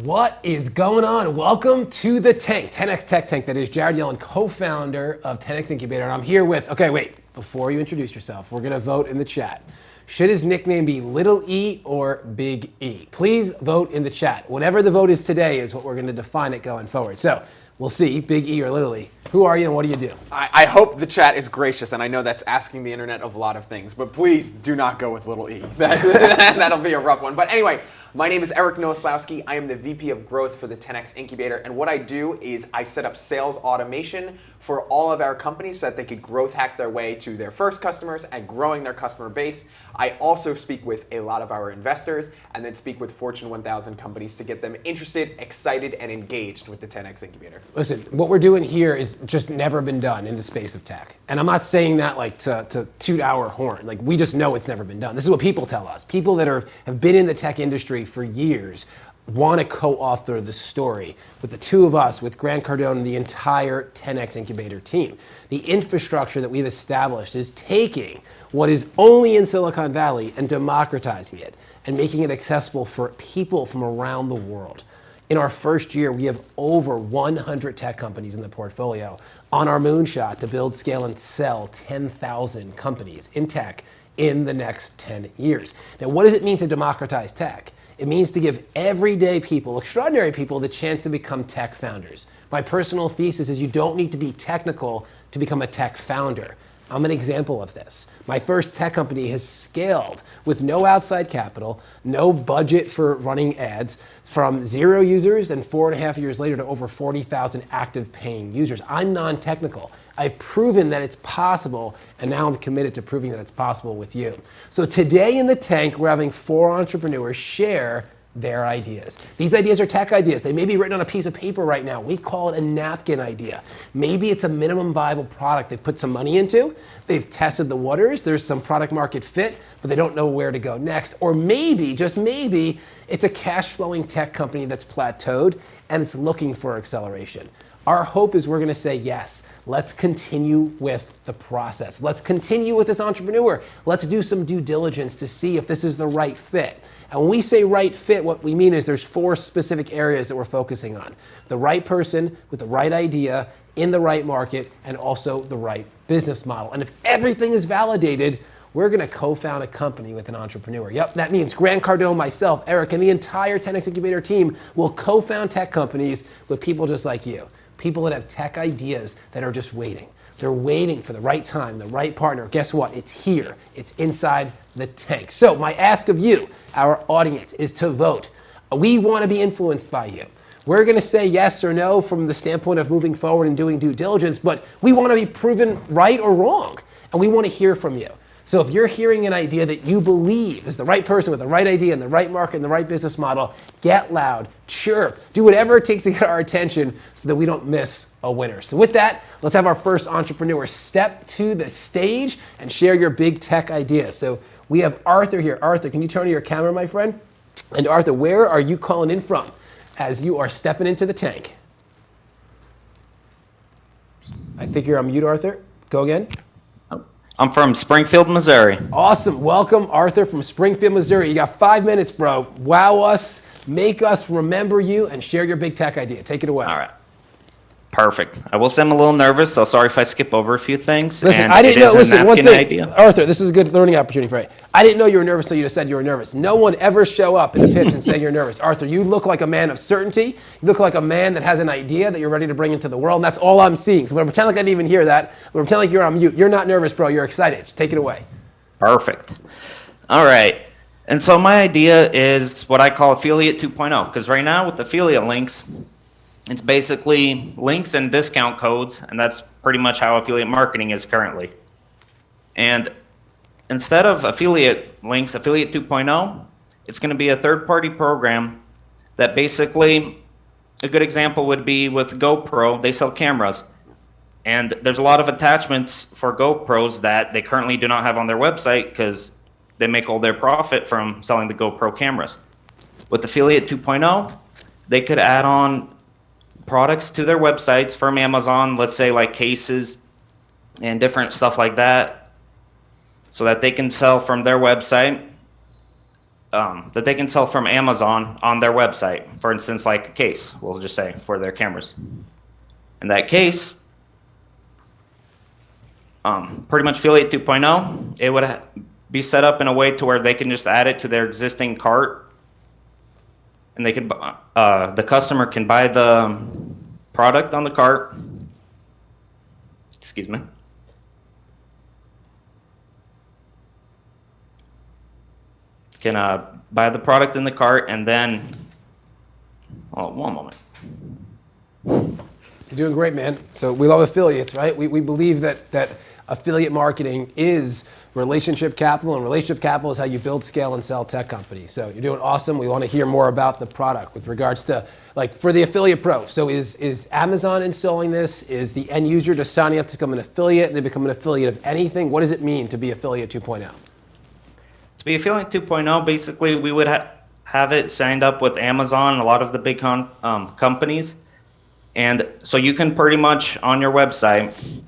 What is going on? Welcome to the Tank, 10X Tech Tank. That is Jared Yellen, co-founder of 10X Incubator. And I'm here with, okay, wait, before you introduce yourself, we're gonna vote in the chat. Should his nickname be Little E or Big E? Please vote in the chat. Whatever the vote is today is what we're gonna define it going forward. So we'll see, Big E or Little E. Who are you and what do you do? I hope the chat is gracious, and I know that's asking the internet of a lot of things, but please do not go with Little E. That'll be a rough one. But anyway, my name is Eric Nowoslawski. I am the VP of Growth for the 10X Incubator, and what I do is I set up sales automation for all of our companies so that they could growth hack their way to their first customers and growing their customer base. I also speak with a lot of our investors and then speak with Fortune 1000 companies to get them interested, excited, and engaged with the 10X Incubator. Listen, what we're doing here is just never been done in the space of tech. And I'm not saying that like to toot our horn. Like, we just know it's never been done. This is what people tell us. People that have been in the tech industry for years want to co-author the story with the two of us, with Grant Cardone and the entire 10X Incubator team. The infrastructure that we've established is taking what is only in Silicon Valley and democratizing it and making it accessible for people from around the world. In our first year, we have over 100 tech companies in the portfolio on our moonshot to build, scale, and sell 10,000 companies in tech in the next 10 years. Now, what does it mean to democratize tech? It means to give everyday people, extraordinary people, the chance to become tech founders. My personal thesis is you don't need to be technical to become a tech founder. I'm an example of this. My first tech company has scaled with no outside capital, no budget for running ads, from 0 users and 4.5 years later to over 40,000 active paying users. I'm non-technical. I've proven that it's possible, and now I'm committed to proving that it's possible with you. So today in the Tank, we're having 4 entrepreneurs share their ideas. These ideas are tech ideas. They may be written on a piece of paper right now. We call it a napkin idea. Maybe it's a minimum viable product they've put some money into. They've tested the waters. There's some product market fit, but they don't know where to go next. Or maybe, just maybe, it's a cash flowing tech company that's plateaued and it's looking for acceleration. Our hope is we're gonna say, yes, let's continue with the process. Let's continue with this entrepreneur. Let's do some due diligence to see if this is the right fit. And when we say right fit, what we mean is there's 4 specific areas that we're focusing on. The right person with the right idea in the right market and also the right business model. And if everything is validated, we're gonna co-found a company with an entrepreneur. Yep, that means Grant Cardone, myself, Eric, and the entire 10X Incubator team will co-found tech companies with people just like you. People that have tech ideas that are just waiting. They're waiting for the right time, the right partner. Guess what? It's here. It's inside the Tank. So my ask of you, our audience, is to vote. We want to be influenced by you. We're going to say yes or no from the standpoint of moving forward and doing due diligence, but we want to be proven right or wrong, and we want to hear from you. So if you're hearing an idea that you believe is the right person with the right idea and the right market and the right business model, get loud, chirp, do whatever it takes to get our attention so that we don't miss a winner. So with that, let's have our first entrepreneur step to the stage and share your big tech idea. So we have Arthur here. Arthur, can you turn to your camera, my friend? And Arthur, where are you calling in from as you are stepping into the Tank? I think you're on mute, Arthur. Go again. I'm from Springfield, Missouri. Awesome. Welcome, Arthur from Springfield, Missouri. You got 5 minutes, bro. Wow us, make us remember you, and share your big tech idea. Take it away. All right. Perfect. I will say I'm a little nervous, so sorry if I skip over a few things. Listen, I didn't know. Listen, one thing, Arthur, this is a good learning opportunity for you. I didn't know you were nervous until you just said you were nervous. No one ever show up in a pitch and say you're nervous. Arthur, you look like a man of certainty. You look like a man that has an idea that you're ready to bring into the world, and that's all I'm seeing. So I'm going to pretend like I didn't even hear that. I'm going to pretend like you're on mute. You're not nervous, bro. You're excited. Take it away. Perfect. All right. And so my idea is what I call Affiliate 2.0, because right now with affiliate links, it's basically links and discount codes, and that's pretty much how affiliate marketing is currently. And instead of affiliate links, Affiliate 2.0, it's going to be a third-party program that basically, a good example would be with GoPro. They sell cameras, and there's a lot of attachments for GoPros that they currently do not have on their website because they make all their profit from selling the GoPro cameras. With Affiliate 2.0, they could add on products to their websites from Amazon, let's say like cases and different stuff like that, so that they can sell from their website that they can sell from Amazon on their website. For instance, like a case, we'll just say, for their cameras. In that case, pretty much Affiliate 2.0, it would be set up in a way to where they can just add it to their existing cart, and they could, the customer can buy the product on the cart. Excuse me. Can buy the product in the cart, and then, oh, one moment. You're doing great, man. So we love affiliates, right? We believe that affiliate marketing is relationship capital, and relationship capital is how you build, scale, and sell tech companies. So you're doing awesome. We want to hear more about the product with regards to, like, for the Affiliate Pro. So is Amazon installing this? Is the end user just signing up to become an affiliate, and they become an affiliate of anything? What does it mean to be Affiliate 2.0? To be Affiliate 2.0, basically, we would have it signed up with Amazon and a lot of the big companies. And so you can pretty much, on your website,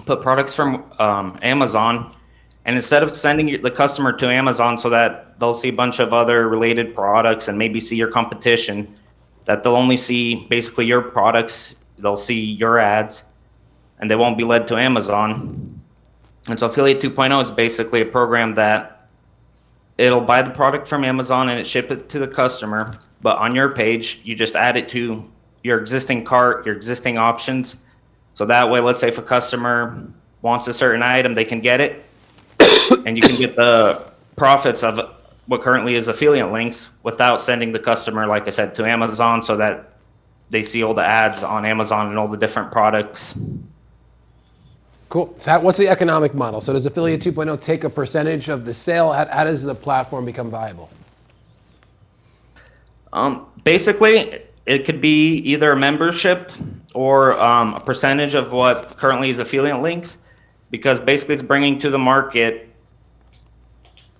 put products from Amazon, and instead of sending the customer to Amazon so that they'll see a bunch of other related products and maybe see your competition, that they'll only see basically your products, they'll see your ads, and they won't be led to Amazon. And so Affiliate 2.0 is basically a program that it'll buy the product from Amazon and it ship it to the customer, but on your page, you just add it to your existing cart, your existing options. So that way, let's say if a customer wants a certain item, they can get it, and you can get the profits of what currently is affiliate links without sending the customer, like I said, to Amazon so that they see all the ads on Amazon and all the different products. Cool. So what's the economic model? So does Affiliate 2.0 take a percentage of the sale? How does the platform become viable? Basically, it could be either a membership or a percentage of what currently is affiliate links, because basically it's bringing to the market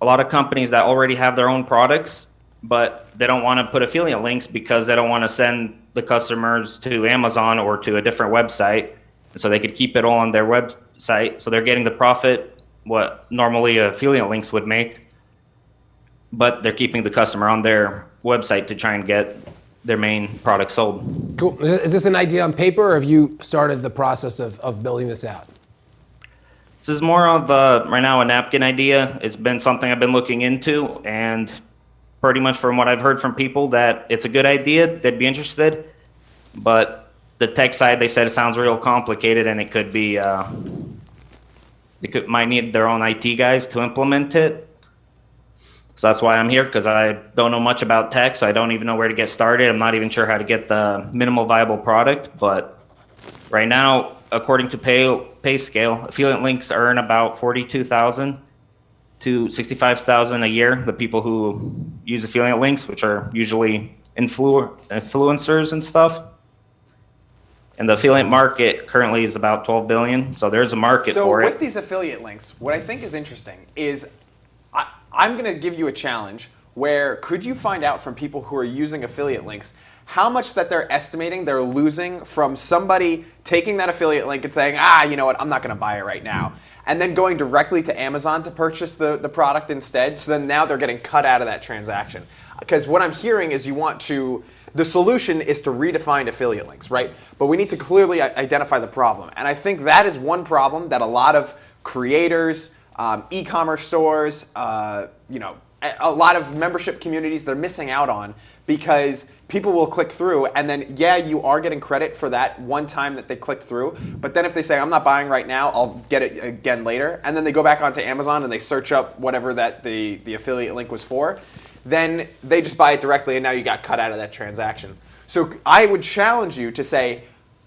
a lot of companies that already have their own products, but they don't want to put affiliate links because they don't want to send the customers to Amazon or to a different website. So they could keep it all on their website. So they're getting the profit, what normally affiliate links would make, but they're keeping the customer on their website to try and get their main product sold. Cool. Is this an idea on paper, or have you started the process of building this out? This is more of right now a napkin idea. It's been something I've been looking into, and pretty much from what I've heard from people that it's a good idea, they'd be interested, but the tech side, they said it sounds real complicated, and it could be, might need their own IT guys to implement it. So that's why I'm here, because I don't know much about tech, so I don't even know where to get started. I'm not even sure how to get the minimal viable product, but right now, according to PayScale, affiliate links earn about $42,000 to $65,000 a year, the people who use affiliate links, which are usually influencers and stuff. And the affiliate market currently is about $12 billion, so there's a market for it. So with these affiliate links, what I think is interesting is I'm going to give you a challenge where could you find out from people who are using affiliate links how much that they're estimating they're losing from somebody taking that affiliate link and saying, you know what, I'm not going to buy it right now, and then going directly to Amazon to purchase the product instead. So then now they're getting cut out of that transaction. Because what I'm hearing is the solution is to redefine affiliate links, right? But we need to clearly identify the problem. And I think that is one problem that a lot of creators, e-commerce stores, a lot of membership communities, they're missing out on, because people will click through and then, you are getting credit for that one time that they click through. But then if they say, I'm not buying right now, I'll get it again later, and then they go back onto Amazon and they search up whatever that the affiliate link was for, then they just buy it directly, and now you got cut out of that transaction. So I would challenge you to say,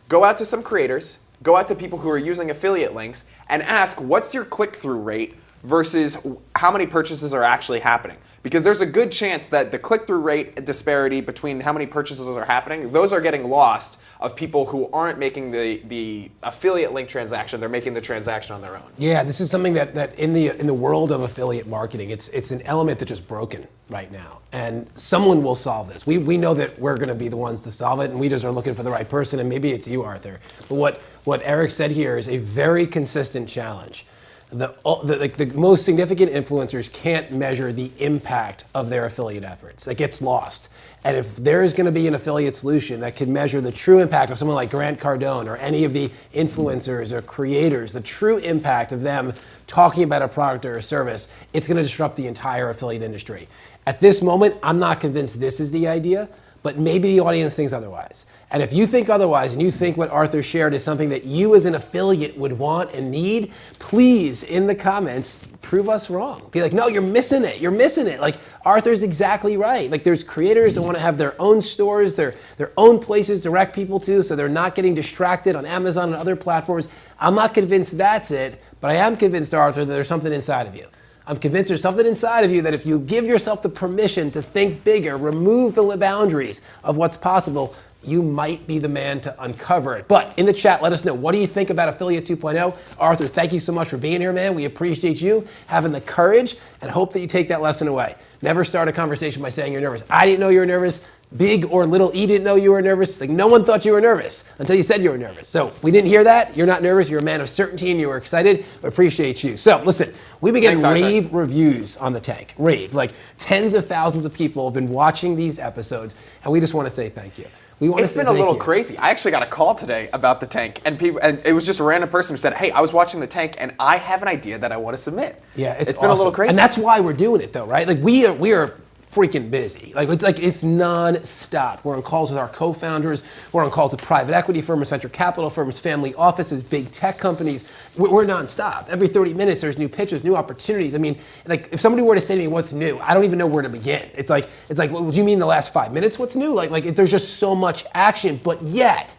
go out to some creators, go out to people who are using affiliate links, and ask, what's your click-through rate versus how many purchases are actually happening? Because there's a good chance that the click-through rate disparity between how many purchases are happening, those are getting lost of people who aren't making the affiliate link transaction, they're making the transaction on their own. Yeah, this is something that in the world of affiliate marketing, it's an element that's just broken right now. And someone will solve this. We know that we're going to be the ones to solve it, and we just are looking for the right person, and maybe it's you, Arthur. But what Eric said here is a very consistent challenge. the most significant influencers can't measure the impact of their affiliate efforts. That gets lost. And if there is going to be an affiliate solution that can measure the true impact of someone like Grant Cardone or any of the influencers or creators, the true impact of them talking about a product or a service, it's going to disrupt the entire affiliate industry. At this moment, I'm not convinced this is the idea, but maybe the audience thinks otherwise. And if you think otherwise and you think what Arthur shared is something that you as an affiliate would want and need, please, in the comments, prove us wrong. Be like, no, you're missing it. You're missing it. Like, Arthur's exactly right. Like, there's creators that want to have their own stores, their own places to direct people to, so they're not getting distracted on Amazon and other platforms. I'm not convinced that's it, but I am convinced, Arthur, that there's something inside of you. I'm convinced there's something inside of you that if you give yourself the permission to think bigger, remove the boundaries of what's possible, you might be the man to uncover it. But in the chat, let us know, what do you think about Affiliate 2.0? Arthur, thank you so much for being here, man. We appreciate you having the courage and hope that you take that lesson away. Never start a conversation by saying you're nervous. I didn't know you were nervous. Big or little E didn't know you were nervous. Like, no one thought you were nervous until you said you were nervous. So we didn't hear that. You're not nervous. You're a man of certainty and you were excited. We appreciate you. So listen, we've been getting rave reviews on the tank. Rave. Like, tens of thousands of people have been watching these episodes, and we just want to say thank you. It's been a little crazy. I actually got a call today about the tank, and it was just a random person who said, "Hey, I was watching the tank, and I have an idea that I want to submit." Yeah, it's been awesome. A little crazy, and that's why we're doing it, though, right? Like, we are freaking busy. It's non-stop. We're on calls with our co-founders. We're on calls with private equity firms, venture capital firms, family offices, big tech companies. We're non-stop. Every 30 minutes, there's new pitches, new opportunities. I mean, like, if somebody were to say to me, what's new? I don't even know where to begin. It's like, well, do you mean the last 5 minutes? What's new? There's just so much action, but yet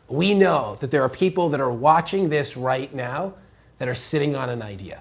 we know that there are people that are watching this right now that are sitting on an idea.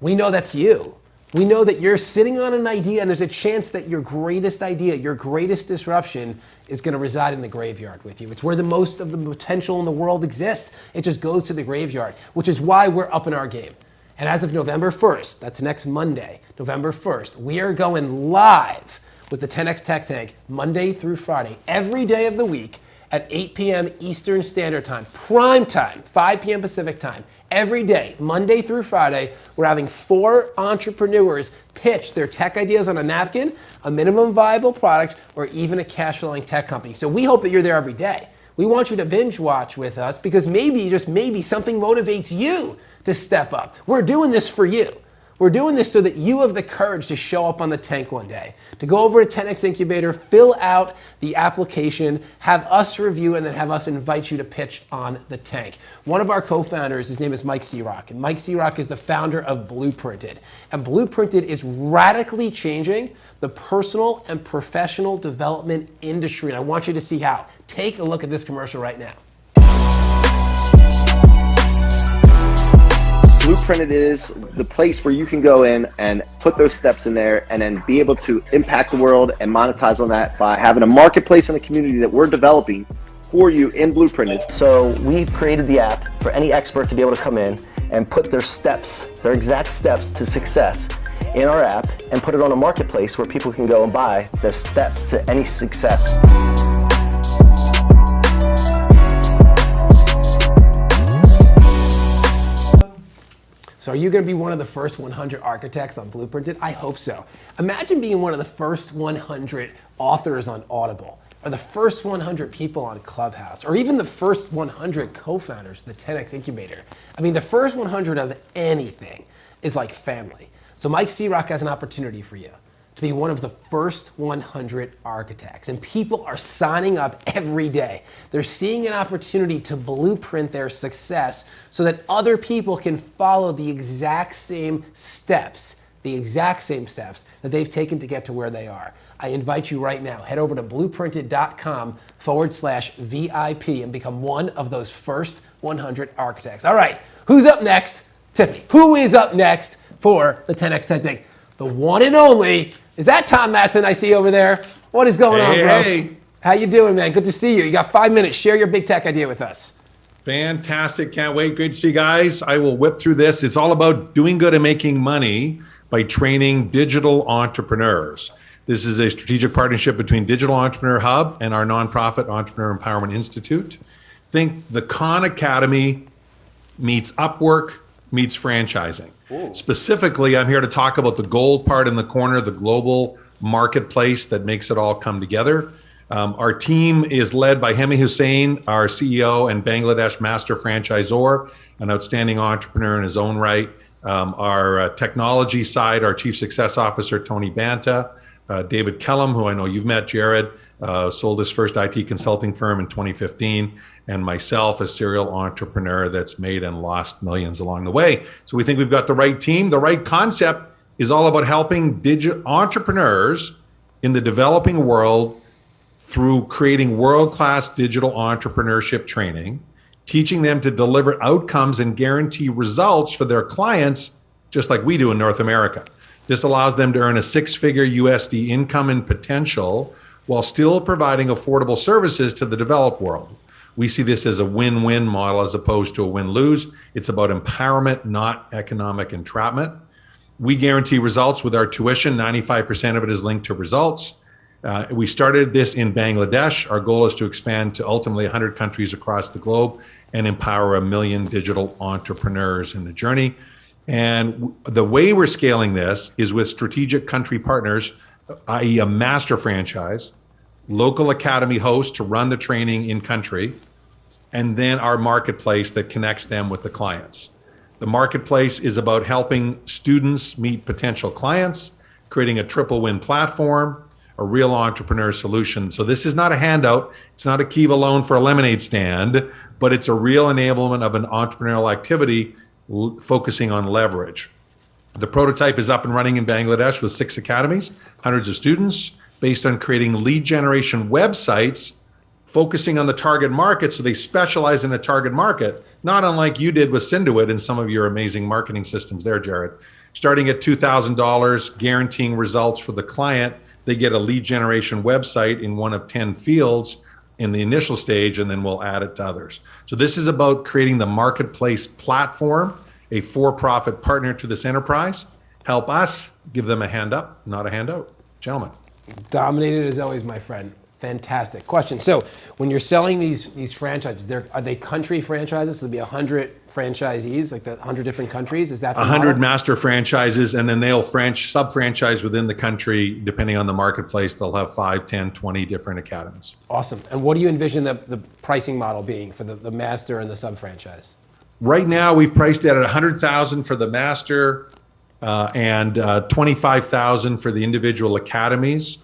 We know that's you. We know that you're sitting on an idea, and there's a chance that your greatest idea, your greatest disruption is going to reside in the graveyard with you. It's where the most of the potential in the world exists. It just goes to the graveyard, which is why we're upping our game. And as of November 1st, that's next Monday, November 1st, we are going live with the 10X Tech Tank Monday through Friday, every day of the week at 8 p.m. Eastern Standard Time, prime time, 5 p.m. Pacific time. Every day, Monday through Friday, we're having 4 entrepreneurs pitch their tech ideas on a napkin, a minimum viable product, or even a cash flowing tech company. So we hope that you're there every day. We want you to binge watch with us because maybe, just maybe, something motivates you to step up. We're doing this for you. We're doing this so that you have the courage to show up on the tank one day, to go over to 10X Incubator, fill out the application, have us review, and then have us invite you to pitch on the tank. One of our co-founders, his name is Mike Searock, and Mike Searock is the founder of Blueprinted. And Blueprinted is radically changing the personal and professional development industry, and I want you to see how. Take a look at this commercial right now. Blueprinted is the place where you can go in and put those steps in there and then be able to impact the world and monetize on that by having a marketplace and a community that we're developing for you in Blueprinted. So we've created the app for any expert to be able to come in and put their steps, their exact steps to success in our app and put it on a marketplace where people can go and buy their steps to any success. So are you going to be one of the first 100 architects on Blueprinted? I hope so. Imagine being one of the first 100 authors on Audible, or the first 100 people on Clubhouse, or even the first 100 co-founders of the 10X Incubator. I mean, the first 100 of anything is like family. So Mike Searock has an opportunity for you to be one of the first 100 architects. And people are signing up every day. They're seeing an opportunity to blueprint their success so that other people can follow the exact same steps that they've taken to get to where they are. I invite you right now, head over to blueprinted.com/VIP and become one of those first 100 architects. All right, who's up next? Tiffany, who is up next for the 10X Tech Tank? The one and only, is that Tom Matson I see over there? What is going on, bro? Hey. How you doing, man? Good to see you. You got 5 minutes. Share your big tech idea with us. Fantastic. Can't wait. Great to see you guys. I will whip through this. It's all about doing good and making money by training digital entrepreneurs. This is a strategic partnership between Digital Entrepreneur Hub and our nonprofit Entrepreneur Empowerment Institute. Think the Khan Academy meets Upwork meets franchising. Specifically, I'm here to talk about the gold part in the corner, the global marketplace that makes it all come together. Our team is led by Hemi Hussain, our CEO and Bangladesh master franchisor, an outstanding entrepreneur in his own right. Our technology side, our chief success officer, Tony Banta, David Kellum, who I know you've met, Jared, sold his first IT consulting firm in 2015, and myself, a serial entrepreneur that's made and lost millions along the way. So we think we've got the right team. The right concept is all about helping digital entrepreneurs in the developing world through creating world-class digital entrepreneurship training, teaching them to deliver outcomes and guarantee results for their clients, just like we do in North America. This allows them to earn a six-figure USD income and potential while still providing affordable services to the developed world. We see this as a win-win model as opposed to a win-lose. It's about empowerment, not economic entrapment. We guarantee results with our tuition. 95% of it is linked to results. We started this in Bangladesh. Our goal is to expand to ultimately 100 countries across the globe and empower 1 million digital entrepreneurs in the journey. And the way we're scaling this is with strategic country partners, i.e. a master franchise, local academy hosts to run the training in country, and then our marketplace that connects them with the clients. The marketplace is about helping students meet potential clients, creating a triple win platform, a real entrepreneur solution. So this is not a handout. It's not a Kiva loan for a lemonade stand, but it's a real enablement of an entrepreneurial activity focusing on leverage. The prototype is up and running in Bangladesh with 6 academies, hundreds of students, based on creating lead generation websites, focusing on the target market. So they specialize in a target market, not unlike you did with Cinduit and some of your amazing marketing systems there, Jared. Starting at $2,000, guaranteeing results for the client. They get a lead generation website in one of 10 fields in the initial stage, and then we'll add it to others. So this is about creating the marketplace platform, a for-profit partner to this enterprise. Help us give them a hand up, not a handout. Gentlemen. Dominated as always, my friend. Fantastic question. So when you're selling these franchises, are they country franchises? So there'll be 100 franchisees, like the 100 different countries? Is that the 100 model? master franchises, and then they'll sub-franchise within the country, depending on the marketplace. They'll have 5, 10, 20 different academies. Awesome. And what do you envision the pricing model being for the master and the sub-franchise? Right now, we've priced it at $100,000 for the master and $25,000 for the individual academies.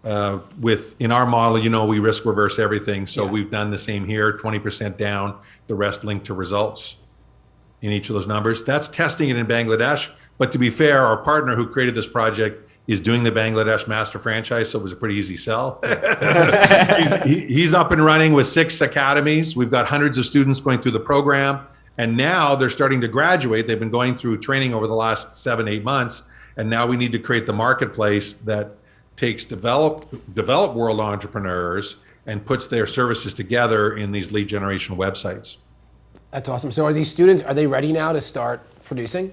In our model, we risk reverse everything. So we've done the same here, 20% down, the rest linked to results in each of those numbers. That's testing it in Bangladesh. But to be fair, our partner who created this project is doing the Bangladesh master franchise, so it was a pretty easy sell. he's up and running with 6 academies. We've got hundreds of students going through the program, and now they're starting to graduate. They've been going through training over the last 7-8 months, and now we need to create the marketplace that takes developed world entrepreneurs and puts their services together in these lead generation websites. That's awesome. So are these students, are they ready now to start producing?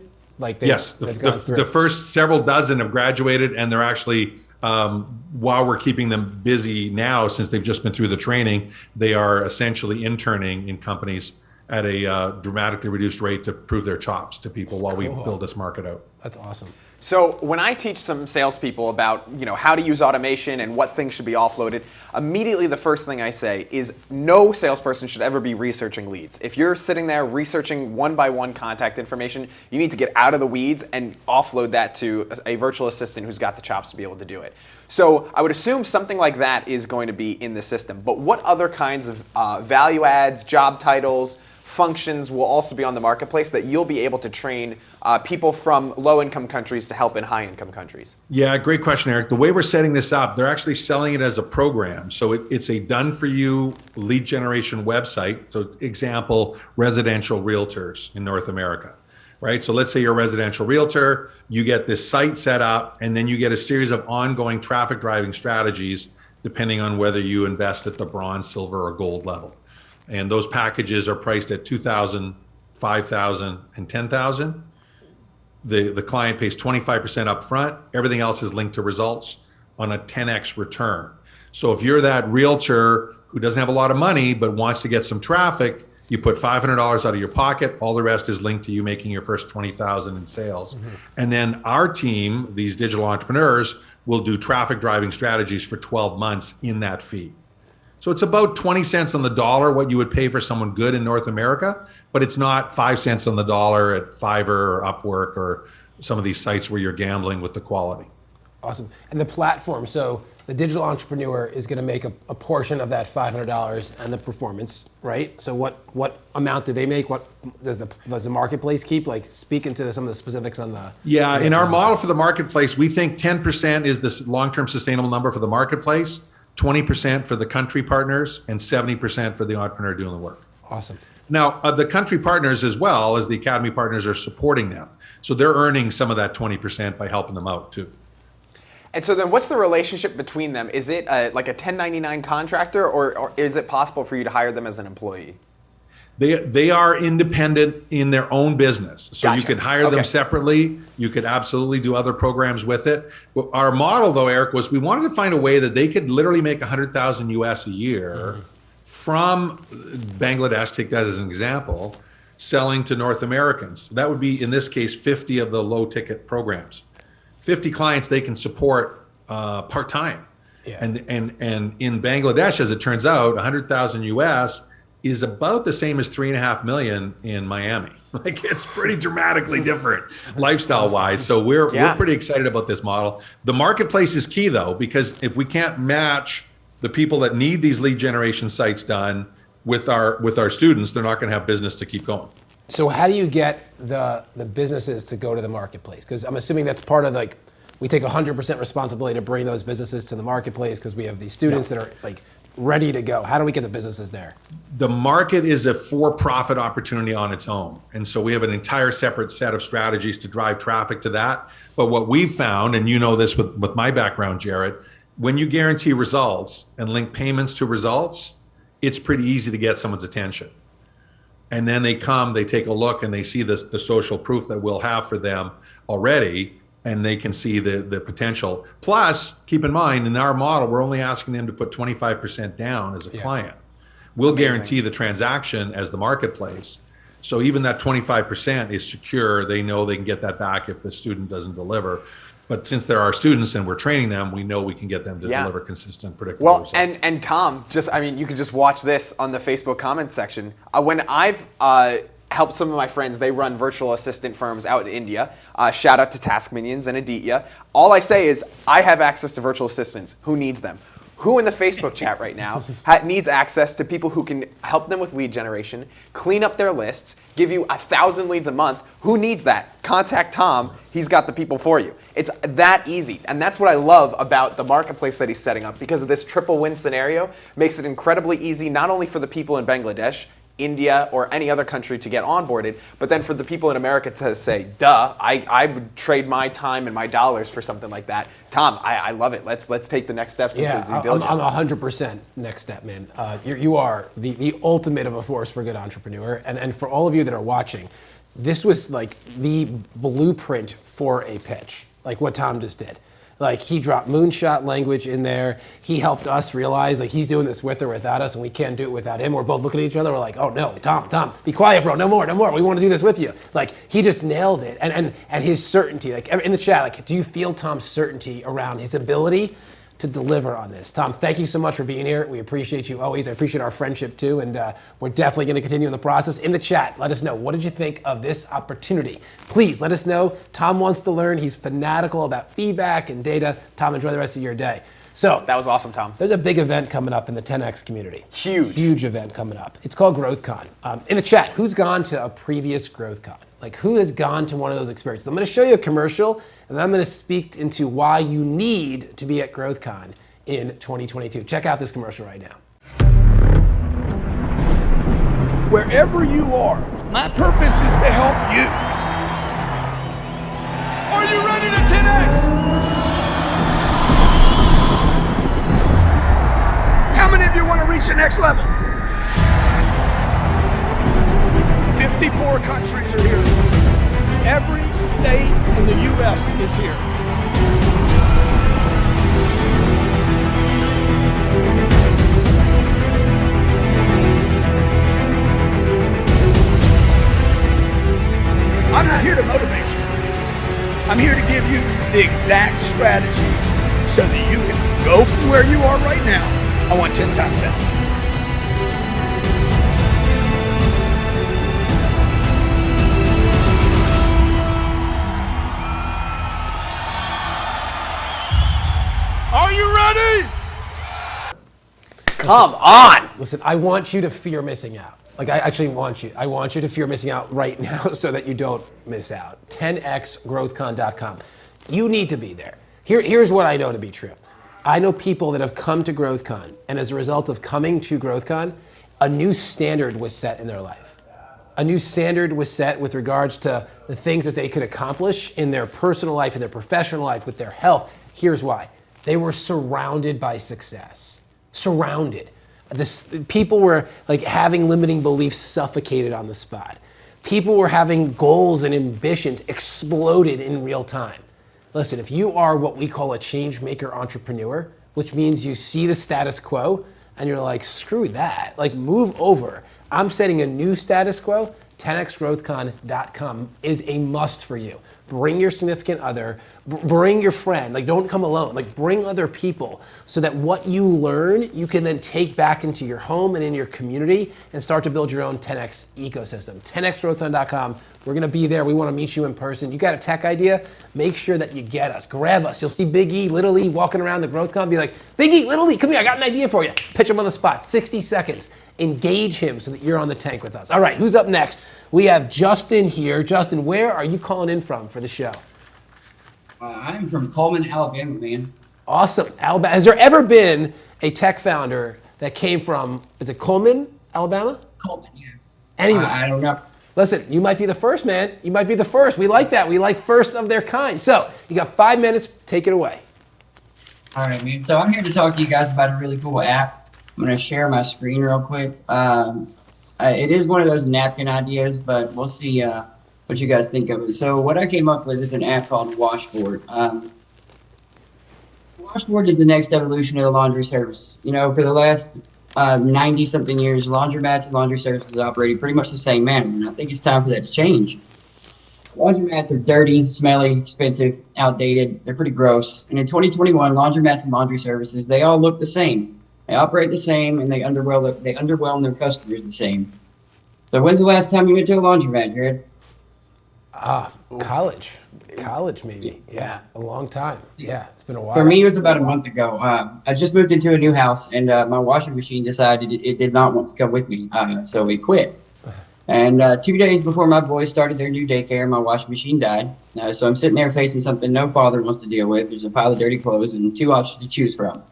Yes, the first several dozen have graduated, and they're actually, while we're keeping them busy now, since they've just been through the training, they are essentially interning in companies at a dramatically reduced rate to prove their chops to people while we build this market out. That's awesome. So when I teach some salespeople about how to use automation and what things should be offloaded, immediately the first thing I say is no salesperson should ever be researching leads. If you're sitting there researching one-by-one contact information, you need to get out of the weeds and offload that to a virtual assistant who's got the chops to be able to do it. So I would assume something like that is going to be in the system. But what other kinds of value adds, job titles, functions will also be on the marketplace that you'll be able to train people from low-income countries to help in high-income countries? Yeah, great question, Eric. The way we're setting this up, they're actually selling it as a program. So it's a done-for-you lead generation website. So example, residential realtors in North America, right? So let's say you're a residential realtor, you get this site set up, and then you get a series of ongoing traffic driving strategies, depending on whether you invest at the bronze, silver, or gold level. And those packages are priced at $2,000, $5,000, and $10,000. The client pays 25% up front. Everything else is linked to results on a 10x return. So if you're that realtor who doesn't have a lot of money but wants to get some traffic, You put $500 out of your pocket. All the rest is linked to you making your first 20,000 in sales. And then our team, these digital entrepreneurs, will do traffic driving strategies for 12 months in that fee. So it's about 20 cents on the dollar what you would pay for someone good in North America, but it's not 5 cents on the dollar at Fiverr or Upwork or some of these sites where you're gambling with the quality. Awesome. And the platform, so the digital entrepreneur is going to make a portion of that $500 and the performance, right? So what amount do they make? What does the marketplace keep? Like, speak into some of the specifics on the... Yeah, in our model for the marketplace, we think 10% is the long-term sustainable number for the marketplace, 20% for the country partners, and 70% for the entrepreneur doing the work. Awesome. Now, the country partners as well as the academy partners are supporting them. So they're earning some of that 20% by helping them out too. And so then what's the relationship between them? Is it like a 1099 contractor, or is it possible for you to hire them as an employee? They are independent in their own business. So Gotcha. you can hire them separately. You could absolutely do other programs with it. But our model though, Eric, was we wanted to find a way that they could literally make 100,000 US a year from Bangladesh, take that as an example, selling to North Americans. That would be, in this case, 50 of the low ticket programs. 50 clients they can support part-time. Yeah. And in Bangladesh, as it turns out, 100,000 US is about the same as 3.5 million in Miami. Like, it's pretty dramatically different lifestyle-wise. So we're pretty excited about this model. The marketplace is key though, because if we can't match the people that need these lead generation sites done with our students, they're not going to have business to keep going. So how do you get the businesses to go to the marketplace? Because I'm assuming that's part of, like, we take 100% responsibility to bring those businesses to the marketplace because we have these students that are like ready to go. How do we get the businesses there? The market is a for-profit opportunity on its own. And so we have an entire separate set of strategies to drive traffic to that. But what we've found, and you know this with my background, Jarrett, when you guarantee results and link payments to results, it's pretty easy to get someone's attention. And then they come, they take a look, and they see the social proof that we'll have for them already, and they can see the potential. Plus, keep in mind, in our model, we're only asking them to put 25% down as a client. We'll guarantee the transaction as the marketplace. So even that 25% is secure. They know they can get that back if the student doesn't deliver. But since they're our students and we're training them, we know we can get them to deliver consistent, predictable results. And Tom, you can just watch this on the Facebook comments section. When I've helped some of my friends, they run virtual assistant firms out in India. Shout out to Task Minions and Aditya. All I say is, I have access to virtual assistants. Who needs them? Who in the Facebook chat right now needs access to people who can help them with lead generation, clean up their lists, give you 1,000 leads a month? Who needs that? Contact Tom. He's got the people for you. It's that easy. And that's what I love about the marketplace that he's setting up, because of this triple win scenario makes it incredibly easy, not only for the people in Bangladesh, India, or any other country to get onboarded, but then for the people in America to say, duh, I would trade my time and my dollars for something like that. Tom, I love it. Let's take the next steps into due diligence. I'm 100% next step, man. You are the ultimate of a force for good entrepreneur. And for all of you that are watching, this was like the blueprint for a pitch, like what Tom just did. Like, he dropped moonshot language in there. He helped us realize, like, he's doing this with or without us, and we can't do it without him. We're both looking at each other. We're like, oh no, Tom, be quiet, bro. No more. We want to do this with you. Like, he just nailed it. And his certainty, like, in the chat, like, do you feel Tom's certainty around his ability to deliver on this? Tom, thank you so much for being here. We appreciate you always. I appreciate our friendship too, and we're definitely going to continue in the process. In the chat, let us know, what did you think of this opportunity? Please let us know. Tom wants to learn. He's fanatical about feedback and data. Tom, enjoy the rest of your day. So that was awesome, Tom. There's a big event coming up in the 10X community. Huge event coming up. It's called GrowthCon. In the chat, who's gone to a previous GrowthCon? Like, who has gone to one of those experiences? I'm going to show you a commercial, and then I'm going to speak into why you need to be at GrowthCon in 2022. Check out this commercial right now. Wherever you are, my purpose is to help you. Are you ready to 10X? How many of you want to reach the next level? 54 countries are here. Every state in the U.S. is here. strategies so that you can go from where you are right now. I want 10 times that. Are you ready? Come on. Listen, I want you to fear missing out. Like, I actually want you. I want you to fear missing out right now so that you don't miss out. 10xgrowthcon.com. You need to be there. Here's what I know to be true. I know people that have come to GrowthCon, and as a result of coming to GrowthCon, a new standard was set in their life. A new standard was set with regards to the things that they could accomplish in their personal life, in their professional life, with their health. Here's why. They were surrounded by success. Surrounded. People were like having limiting beliefs suffocated on the spot. People were having goals and ambitions exploded in real time. Listen, if you are what we call a change maker entrepreneur, which means you see the status quo and you're like, screw that, like move over. I'm setting a new status quo. 10xgrowthcon.com is a must for you. Bring your significant other, bring your friend, like don't come alone, like bring other people so that what you learn, you can then take back into your home and in your community and start to build your own 10x ecosystem. 10xgrowthcon.com, we're gonna be there. We wanna meet you in person. You got a tech idea? Make sure that you get us, grab us. You'll see Big E, Little E walking around the GrowthCon, be like, Big E, Little E, come here, I got an idea for you. Pitch him on the spot, 60 seconds. Engage him so that you're on the tank with us. All right, who's up next? We have Justin here. Justin, where are you calling in from for the show? I'm from Coleman, Alabama, man. Awesome, Alabama. Has there ever been a tech founder that came from, is it Coleman, Alabama? Coleman, yeah. Anyway, I don't know. listen, you might be the first, man. You might be the first. We like that. We like first of their kind. So you got 5 minutes. Take it away. All right, man. So I'm here to talk to you guys about a really cool app. I'm going to share my screen real quick. It is one of those napkin ideas, but we'll see what you guys think of it. So what I came up with is an app called Washboard. Washboard is the next evolution of the laundry service. You know, for the last 90-something years, laundromats and laundry services operated pretty much the same manner, and I think it's time for that to change. Laundromats are dirty, smelly, expensive, outdated. They're pretty gross. And in 2021, laundromats and laundry services, they all look the same. They operate the same, and they underwhelm their customers the same. So when's the last time you went to a laundromat, Jared? College maybe. Yeah, a long time. Yeah, it's been a while. For me, it was about a month ago. I just moved into a new house, and my washing machine decided it did not want to come with me, so it quit. And 2 days before my boys started their new daycare, my washing machine died. So I'm sitting there facing something no father wants to deal with. There's a pile of dirty clothes and 2 options to choose from.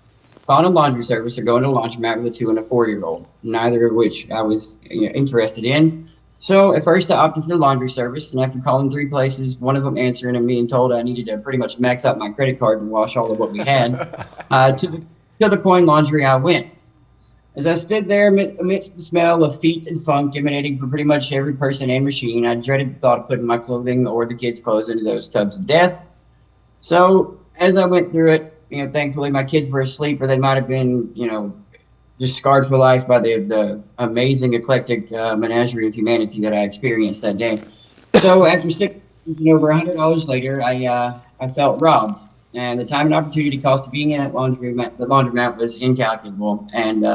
Calling a laundry service or going to a laundromat with a 2 and a 4-year-old, neither of which I was interested in. So at first I opted for the laundry service, and after calling 3 places, one of them answering and being told I needed to pretty much max out my credit card and wash all of what we had, to the Coin Laundry I went. As I stood there amidst the smell of feet and funk emanating from pretty much every person and machine, I dreaded the thought of putting my clothing or the kids' clothes into those tubs of death. So as I went through it, thankfully my kids were asleep, or they might have been, just scarred for life by the amazing eclectic menagerie of humanity that I experienced that day. So after over $100 later, I felt robbed, and the time and opportunity cost of being in that laundromat was incalculable. And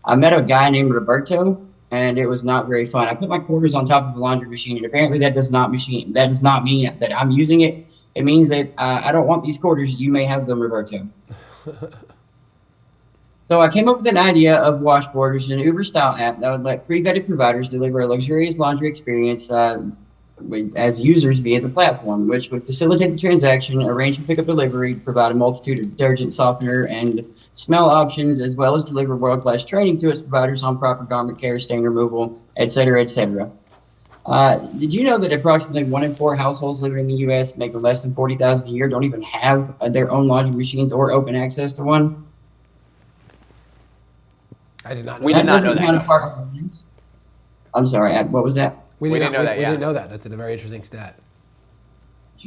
I met a guy named Roberto, and it was not very fun. I put my quarters on top of a laundry machine, and apparently that does not mean that I'm using it. It means that I don't want these quarters. You may have them, Roberto. So I came up with an idea of Washboard, which is an Uber-style app that would let pre-vetted providers deliver a luxurious laundry experience as users via the platform, which would facilitate the transaction, arrange for pickup delivery, provide a multitude of detergent, softener, and smell options, as well as deliver world-class training to its providers on proper garment care, stain removal, et cetera, et cetera. Did you know that approximately 1 in 4 households living in the U.S. making less than $40,000 a year don't even have their own laundry machines or open access to one? I did not know We that. did not know that. I'm sorry, what was that? We didn't know that, We yeah. didn't know that. That's a very interesting stat.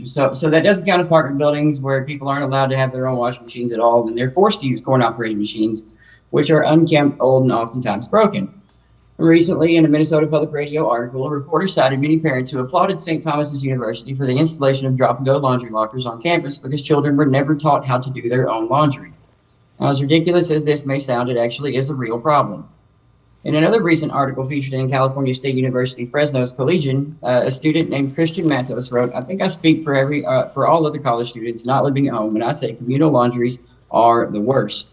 So that doesn't count apartment buildings where people aren't allowed to have their own washing machines at all, and they're forced to use coin-operated machines, which are unkempt, old, and oftentimes broken. Recently, in a Minnesota Public Radio article, a reporter cited many parents who applauded St. Thomas's University for the installation of drop-and-go laundry lockers on campus because children were never taught how to do their own laundry. Now, as ridiculous as this may sound, it actually is a real problem. In another recent article featured in California State University Fresno's Collegian, a student named Christian Matos wrote, "I think I speak for all other college students not living at home when I say communal laundries are the worst."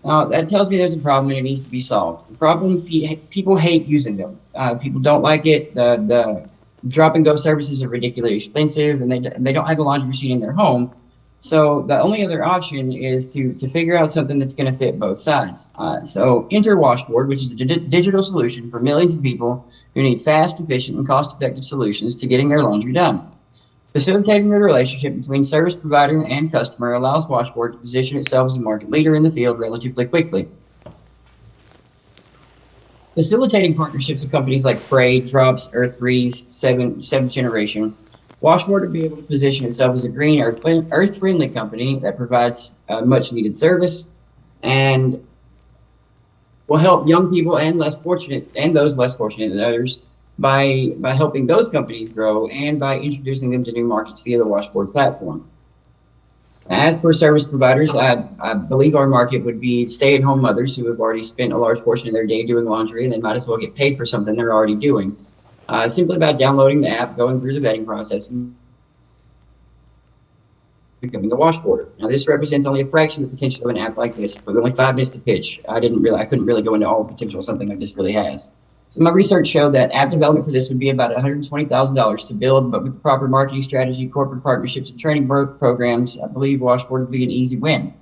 Now, that tells me there's a problem and it needs to be solved. The problem, people hate using them. People don't like it. The drop-and-go services are ridiculously expensive, and they don't have a laundry machine in their home. So the only other option is to figure out something that's going to fit both sides. So enter Washboard, which is a digital solution for millions of people who need fast, efficient, and cost-effective solutions to getting their laundry done. Facilitating the relationship between service provider and customer allows Washboard to position itself as a market leader in the field relatively quickly. Facilitating partnerships with companies like Frey, Drops, Earthbreeze, Seventh Generation, Washboard will be able to position itself as a green, earth-friendly company that provides much-needed service and will help young people and those less fortunate than others by helping those companies grow and by introducing them to new markets via the Washboard platform. As for service providers, I believe our market would be stay-at-home mothers who have already spent a large portion of their day doing laundry, and they might as well get paid for something they're already doing. Simply by downloading the app, going through the vetting process, and becoming a washboarder. Now, this represents only a fraction of the potential of an app like this, but only 5 minutes to pitch. I couldn't really go into all the potential of something like this really has. So my research showed that app development for this would be about $120,000 to build, but with the proper marketing strategy, corporate partnerships, and training programs, I believe Washboard would be an easy win.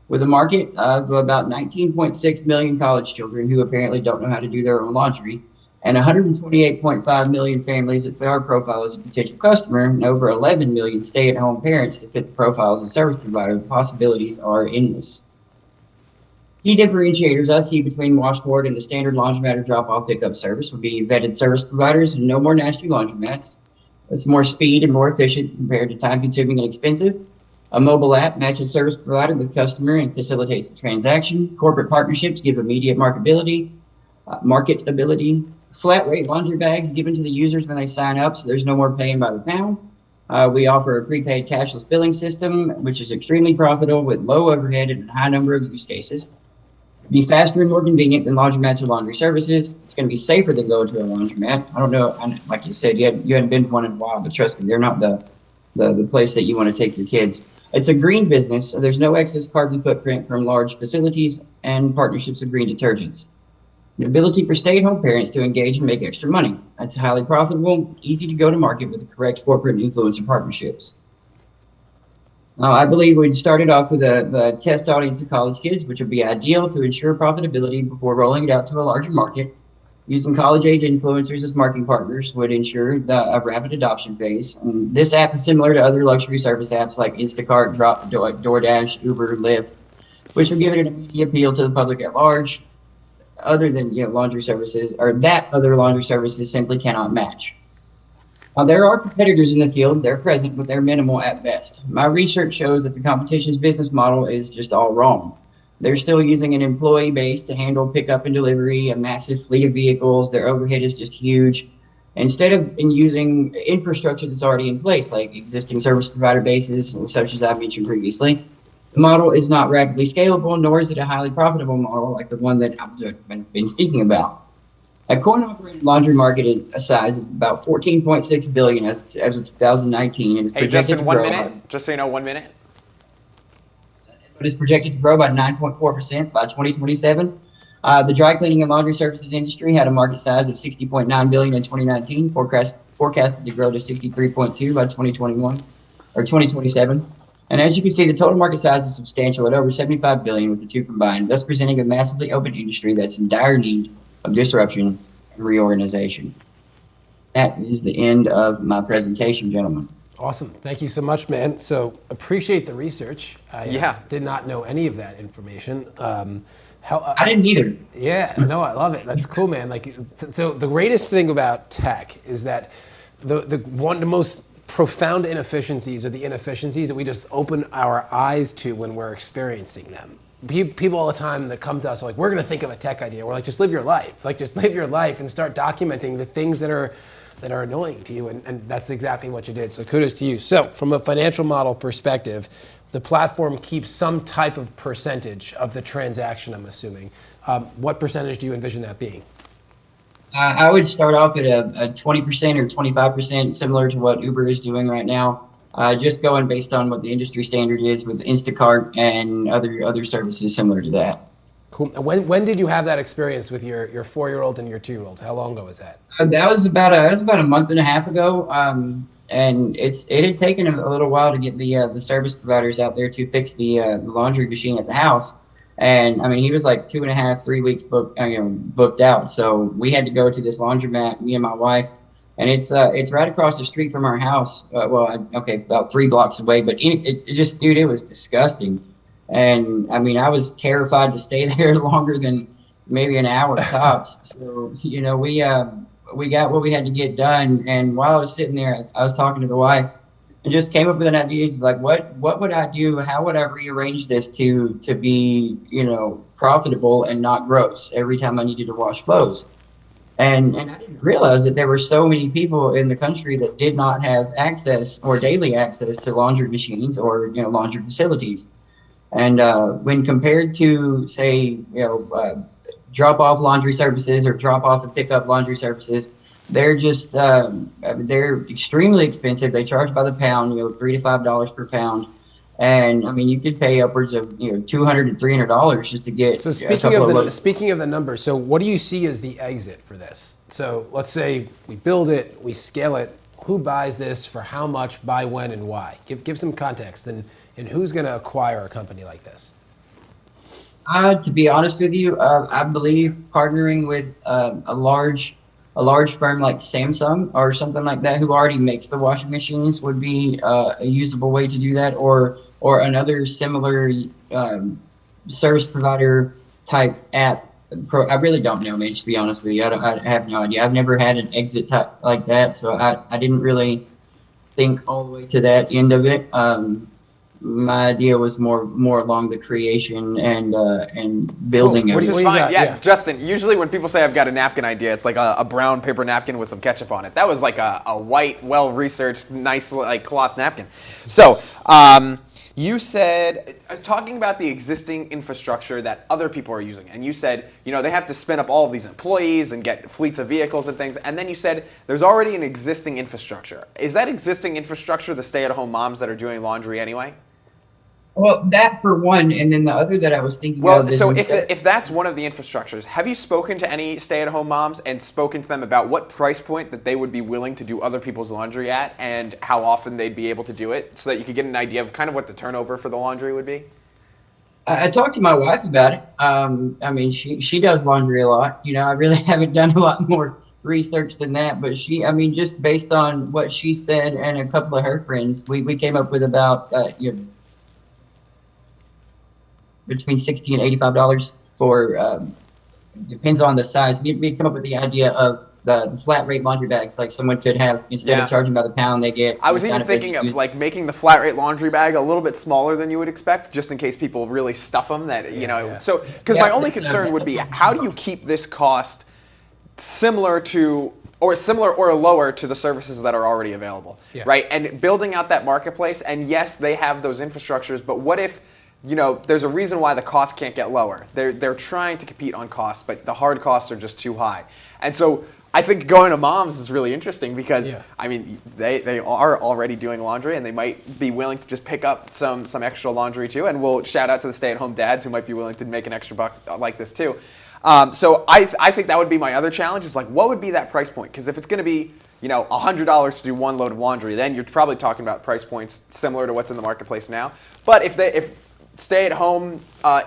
With a market of about 19.6 million college children who apparently don't know how to do their own laundry, and 128.5 million families that fit our profile as a potential customer, and over 11 million stay-at-home parents that fit the profile as a service provider, the possibilities are endless. Key differentiators I see between Washboard and the standard laundromat or drop-off pickup service would be vetted service providers and no more nasty laundromats. It's more speed and more efficient compared to time-consuming and expensive. A mobile app matches service provider with customer and facilitates the transaction. Corporate partnerships give immediate marketability. Flat rate laundry bags given to the users when they sign up, so there's no more paying by the pound. We offer a prepaid cashless billing system, which is extremely profitable with low overhead and a high number of use cases. Be faster and more convenient than laundromats or laundry services. It's going to be safer than going to a laundromat. I don't know, like you said, you hadn't been to one in a while, but trust me, they're not the place that you want to take your kids. It's a green business, so there's no excess carbon footprint from large facilities and partnerships of green detergents. The ability for stay-at-home parents to engage and make extra money. That's highly profitable, easy to go to market with the correct corporate and influencer partnerships. Now, I believe we'd started off with a test audience of college kids, which would be ideal to ensure profitability before rolling it out to a larger market. Using college-age influencers as marketing partners would ensure a rapid adoption phase. And this app is similar to other luxury service apps like Instacart, DoorDash, Uber, Lyft, which will give it an immediate appeal to the public at large. Other than laundry services, or that other laundry services simply cannot match. Now, there are competitors in the field. They're present, but they're minimal at best. My research shows that the competition's business model is just all wrong. They're still using an employee base to handle pickup and delivery, a massive fleet of vehicles. Their overhead is just huge. Instead of using infrastructure that's already in place, like existing service provider bases, such as I mentioned previously, the model is not rapidly scalable, nor is it a highly profitable model like the one that I've been speaking about. A coin-operated laundry market size is about $14.6 billion as of 2019. And hey, Justin, 1 minute. Just so you know, 1 minute. But it's projected to grow by 9.4% by 2027. The dry cleaning and laundry services industry had a market size of $60.9 billion in 2019, forecasted to grow to $63.2 by 2021 or 2027. And as you can see, the total market size is substantial at over $75 billion with the two combined, thus presenting a massively open industry that's in dire need of disruption and reorganization. That is the end of my presentation, gentlemen. Awesome. Thank you so much, man. So appreciate the research. I did not know any of that information. I didn't either. Yeah, no, I love it. That's cool, man. Like, so the greatest thing about tech is that the most profound inefficiencies are the inefficiencies that we just open our eyes to when we're experiencing them. People all the time that come to us are like, we're going to think of a tech idea. We're like, just live your life. Like, just live your life and start documenting the things that are annoying to you. And that's exactly what you did. So kudos to you. So from a financial model perspective, the platform keeps some type of percentage of the transaction, I'm assuming. What percentage do you envision that being? I would start off at a 20% or 25%, similar to what Uber is doing right now. Just going based on what the industry standard is with Instacart and other services similar to that. Cool. And when did you have that experience with your 4-year-old and your 2-year-old? How long ago was that? That was about a month and a half ago, and it had taken a little while to get the service providers out there to fix the laundry machine at the house. And I mean, he was like 2.5, 3 weeks booked out. So we had to go to this laundromat, me and my wife. And it's right across the street from our house. About 3 blocks away. But it was disgusting. And I mean, I was terrified to stay there longer than maybe an hour tops. So we got what we had to get done. And while I was sitting there, I was talking to the wife, and just came up with an idea. It's like, what would I do? How would I rearrange this to be profitable and not gross every time I needed to wash clothes? And I didn't realize that there were so many people in the country that did not have access or daily access to laundry machines or laundry facilities. And when compared to, say, drop off laundry services or drop off and pick up laundry services, they're just they're extremely expensive. They charge by the pound, $3 to $5 per pound. And I mean, you could pay upwards of $200 to $300 just to get. So speaking of the numbers, so what do you see as the exit for this? So let's say we build it, we scale it. Who buys this for how much, by when, and why? Give some context, and who's going to acquire a company like this? To be honest with you, I believe partnering with a large firm like Samsung or something like that, who already makes the washing machines, would be a usable way to do that, or another similar service provider type app. I really don't know, man, to be honest with you. I have no idea. I've never had an exit type like that, so I didn't really think all the way to that end of it. My idea was more along the creation and building Cool. of Which it. is What do you fine. got? Yeah, Yeah. Justin, usually when people say I've got a napkin idea, it's like a brown paper napkin with some ketchup on it. That was like a white, well-researched, nice like cloth napkin. So, you said, talking about the existing infrastructure that other people are using, and you said, they have to spin up all of these employees and get fleets of vehicles and things, and then you said there's already an existing infrastructure. Is that existing infrastructure the stay-at-home moms that are doing laundry anyway? Well, that for one, and then the other that I was thinking Well, of is so instead- if that's one of the infrastructures, have you spoken to any stay-at-home moms and spoken to them about what price point that they would be willing to do other people's laundry at, and how often they'd be able to do it, so that you could get an idea of kind of what the turnover for the laundry would be? I talked to my wife about it. I mean, she does laundry a lot. I really haven't done a lot more research than that, but just based on what she said and a couple of her friends, we came up with about between $60 and $85 for, depends on the size. We'd come up with the idea of the flat rate laundry bags, like someone could have, instead of charging by the pound, they get. I was even thinking of like making the flat rate laundry bag a little bit smaller than you would expect, just in case people really stuff them. So because my only concern would be, how do you keep this cost similar or lower to the services that are already available, right? And building out that marketplace, and yes, they have those infrastructures, but what if there's a reason why the cost can't get lower. They're trying to compete on costs, but the hard costs are just too high. And so I think going to moms is really interesting because I mean they are already doing laundry, and they might be willing to just pick up some extra laundry too. And we'll shout out to the stay-at-home dads who might be willing to make an extra buck like this too. So I think that would be my other challenge, is like, what would be that price point? Because if it's going to be $100 to do one load of laundry, then you're probably talking about price points similar to what's in the marketplace now. But if stay-at-home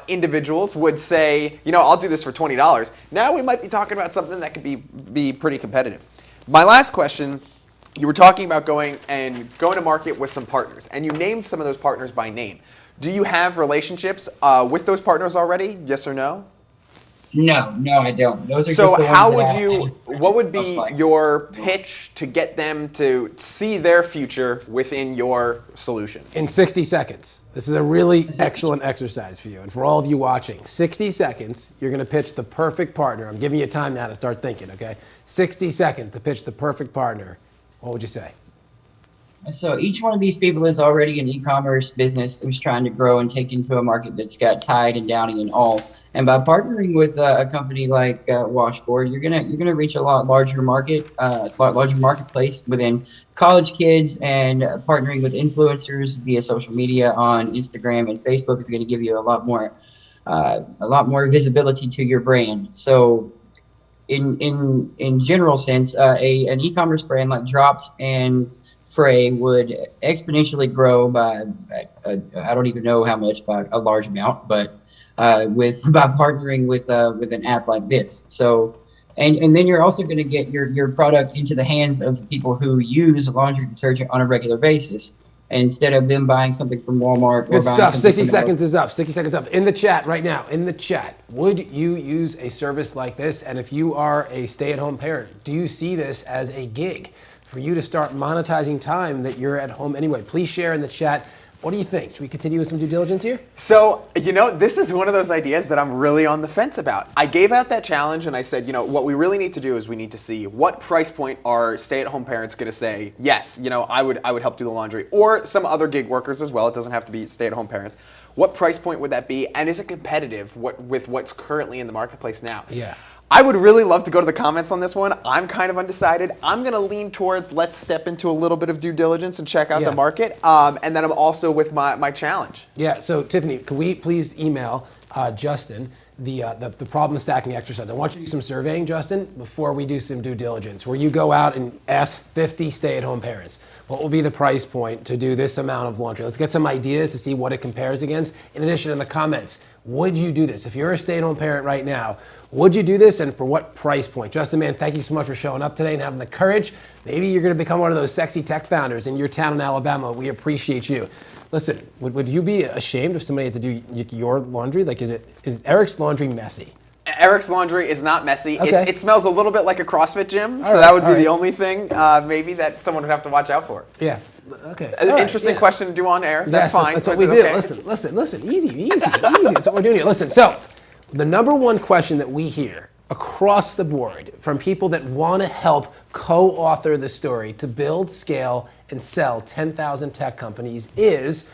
individuals would say, I'll do this for $20, now we might be talking about something that could be pretty competitive. My last question, you were talking about going to market with some partners, and you named some of those partners by name. Do you have relationships with those partners already? Yes or no? No, I don't. Those are So just the how ones would that you, what would be apply. your pitch to get them to see their future within your solution? In 60 seconds. This is a really excellent exercise for you. And for all of you watching, 60 seconds, you're going to pitch the perfect partner. I'm giving you time now to start thinking, okay? 60 seconds to pitch the perfect partner. What would you say? So each one of these people is already an e-commerce business who's trying to grow and take into a market that's got Tide and Downy and all. And by partnering with a company like Washboard, you're gonna reach a lot larger marketplace within college kids, and partnering with influencers via social media on Instagram and Facebook is going to give you a lot more visibility to your brand. So in general sense, an e-commerce brand like Drops and Frey would exponentially grow by I don't even know how much, by a large amount, but by partnering with an app like this. So and then you're also going to get your product into the hands of the people who use laundry detergent on a regular basis, instead of them buying something from Walmart. Good or buying stuff. something 60 from seconds is up. 60 seconds up. In the chat right now, in the chat, would you use a service like this? And if you are a stay-at-home parent, do you see this as a gig for you to start monetizing time that you're at home anyway? Please share in the chat. What do you think? Should we continue with some due diligence here? So, this is one of those ideas that I'm really on the fence about. I gave out that challenge and I said, what we really need to do is we need to see what price point are stay-at-home parents going to say, yes, I would help do the laundry, or some other gig workers as well. It doesn't have to be stay-at-home parents. What price point would that be? And is it competitive with what's currently in the marketplace now? Yeah. I would really love to go to the comments on this one. I'm kind of undecided. I'm going to lean towards let's step into a little bit of due diligence and check out Yeah. the market. And then I'm also with my challenge. Yeah, so Tiffany, can we please email Justin the problem stacking exercise? I want you to do some surveying, Justin, before we do some due diligence, where you go out and ask 50 stay-at-home parents, what will be the price point to do this amount of laundry? Let's get some ideas to see what it compares against. In addition, in the comments, would you do this? If you're a stay-at-home parent right now, would you do this, and for what price point? Justin, man, thank you so much for showing up today and having the courage. Maybe you're going to become one of those sexy tech founders in your town in Alabama. We appreciate you. Listen, would you be ashamed if somebody had to do your laundry? Like, is Eric's laundry messy? Eric's laundry is not messy. Okay. It smells a little bit like a CrossFit gym, so right, that would be all right. the only thing maybe that someone would have to watch out for. Yeah. Okay. An All right, interesting yeah. question to do on air. That's fine. That's what we do. Okay. Listen. Easy. That's what we're doing here. Listen, so the number one question that we hear across the board from people that want to help co-author the story to build, scale, and sell 10,000 tech companies is,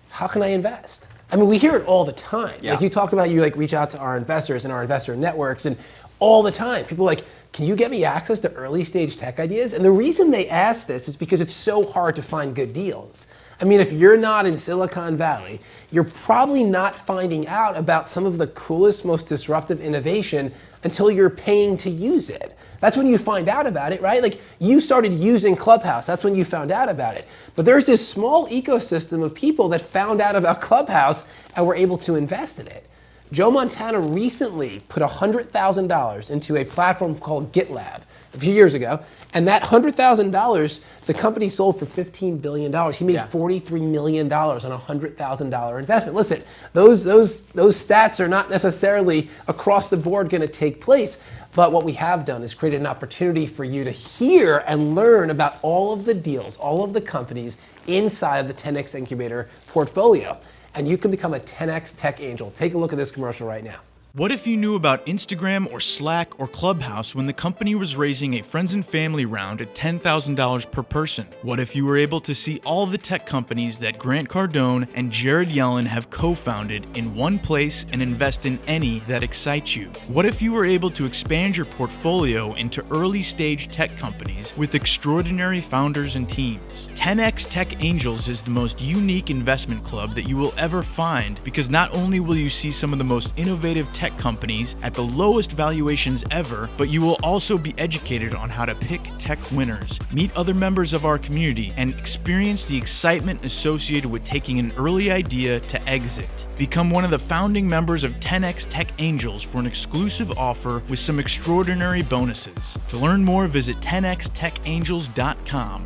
how can I invest? I mean, we hear it all the time. Yeah. Like you talked about, you reach out to our investors and our investor networks, and all the time, people are like, can you get me access to early stage tech ideas? And the reason they ask this is because it's so hard to find good deals. I mean, if you're not in Silicon Valley, you're probably not finding out about some of the coolest, most disruptive innovation until you're paying to use it. That's when you find out about it, right? Like, you started using Clubhouse. That's when you found out about it. But there's this small ecosystem of people that found out about Clubhouse and were able to invest in it. Joe Montana recently put $100,000 into a platform called GitLab a few years ago, and that $100,000, the company sold for $15 billion. He made $43 million on a $100,000 investment. Listen, those stats are not necessarily across the board going to take place, but what we have done is created an opportunity for you to hear and learn about all of the deals, all of the companies inside of the 10X Incubator portfolio. And you can become a 10X Tech Angel. Take a look at this commercial right now. What if you knew about Instagram or Slack or Clubhouse when the company was raising a friends and family round at $10,000 per person? What if you were able to see all the tech companies that Grant Cardone and Jared Yellen have co-founded in one place and invest in any that excite you? What if you were able to expand your portfolio into early stage tech companies with extraordinary founders and teams? 10X Tech Angels is the most unique investment club that you will ever find, because not only will you see some of the most innovative tech companies at the lowest valuations ever, but you will also be educated on how to pick tech winners, meet other members of our community, and experience the excitement associated with taking an early idea to exit. Become one of the founding members of 10X Tech Angels for an exclusive offer with some extraordinary bonuses. To learn more, visit 10xtechangels.com.